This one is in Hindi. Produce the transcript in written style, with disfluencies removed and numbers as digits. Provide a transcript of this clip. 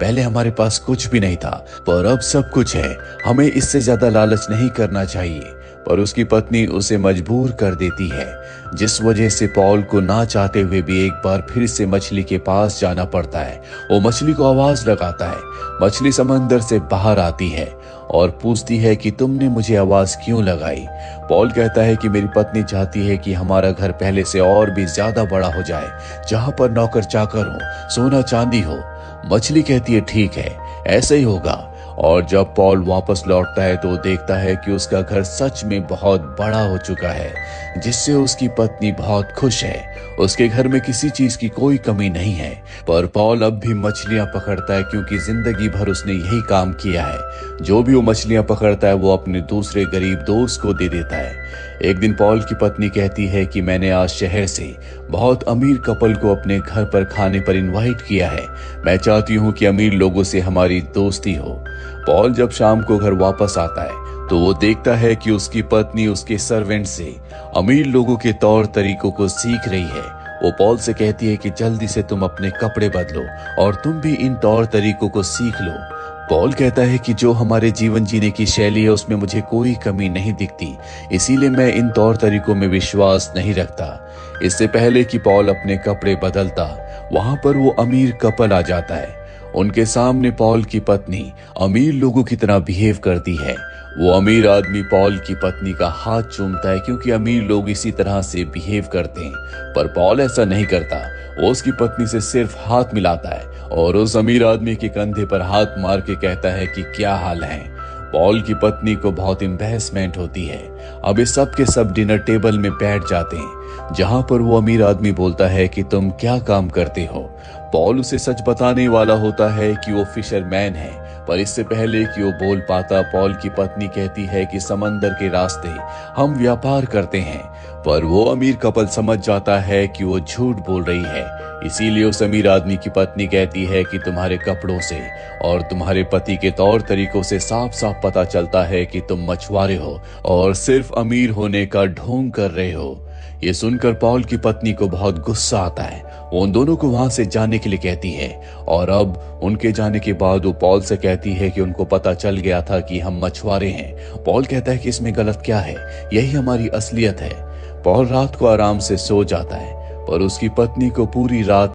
पहले हमारे पास कुछ भी नहीं था, पर अब सब कुछ है। हमें इससे ज्यादा लालच नहीं करना चाहिए। पर उसकी पत्नी उसे मजबूर कर देती है, जिस वजह से पॉल को ना चाहते हुए भी एक बार फिर से मछली के पास जाना पड़ता है। वो मछली को आवाज लगाता है। मछली समंदर से बाहर आती है और पूछती है कि तुमने मुझे आवाज क्यों लगाई। पॉल कहता है कि मेरी पत्नी चाहती है कि हमारा घर पहले से और भी ज्यादा बड़ा हो जाए, जहां पर नौकर चाकर हो, सोना चांदी हो। मछली कहती है ठीक है, ऐसा ही होगा। और जब पॉल वापस लौटता है तो देखता है कि उसका घर सच में बहुत बड़ा हो चुका है, जिससे उसकी पत्नी बहुत खुश है। उसके घर में किसी चीज की कोई कमी नहीं है। पर पॉल अब भी मछलियां पकड़ता है, क्योंकि जिंदगी भर उसने यही काम किया है। जो भी वो मछलियां पकड़ता है वो अपने दूसरे गरीब दोस्त को दे देता है। एक दिन पॉल की पत्नी कहती है कि मैंने आज शहर से बहुत अमीर कपल को अपने घर पर खाने पर इनवाइट किया है। मैं चाहती हूँ कि अमीर लोगों से हमारी दोस्ती हो। पॉल जब शाम को घर वापस आता है तो वो देखता है कि उसकी पत्नी उसके सर्वेंट से अमीर लोगों के तौर तरीकों को सीख रही है। वो पॉल से कहती है कि जल्दी से तुम अपने कपड़े बदलो और तुम भी इन तौर तरीकों को सीख लो। पॉल कहता है कि जो हमारे जीवन जीने की शैली है उसमें मुझे कोई कमी नहीं दिखती, इसीलिए मैं इन तौर तरीकों में विश्वास नहीं रखता। इससे पहले कि पॉल अपने कपड़े बदलता, वहां पर वो अमीर कपल आ जाता है। उनके सामने पॉल की पत्नी अमीर लोगों की तरह बिहेव करती है। वो अमीर आदमी पॉल की पत्नी का हाथ चूमता है, क्योंकि अमीर लोग इसी तरह से बिहेव करते हैं। पर पॉल ऐसा नहीं करता। वो उसकी पत्नी से सिर्फ हाथ मिलाता है और उस अमीर आदमी के कंधे पर हाथ मार के कहता है कि क्या हाल है। पॉल की पत्नी को बहुत एम्बैरेसमेंट होती है। अब ये सब के सब डिनर टेबल में बैठ जाते हैं, जहां पर वो अमीर आदमी बोलता है कि तुम क्या काम करते हो। पॉल उसे सच बताने वाला होता है कि वो फिशरमैन है, पर इससे पहले कि वो बोल पाता, पॉल की पत्नी कहती है कि समंदर के रास्ते हम व्यापार करते हैं। पर वो अमीर कपल समझ जाता है कि वो झूठ बोल रही है। इसीलिए उस अमीर आदमी की पत्नी कहती है कि तुम्हारे कपड़ों से और तुम्हारे पति के तौर तरीकों से साफ साफ पता चलता है कि तुम मछुआरे हो और सिर्फ अमीर होने का ढोंग कर रहे हो। ये सुनकर पॉल की पत्नी को बहुत गुस्सा आता है। वो उन दोनों को वहां से जाने के लिए कहती है और अब उनके जाने के बाद वो पॉल से कहती है कि उनको पता चल गया था कि हम मछुआरे हैं। पॉल कहता है कि इसमें गलत क्या है, यही हमारी असलियत है। पॉल रात को आराम से सो जाता है, पर उसकी पत्नी को पूरी रात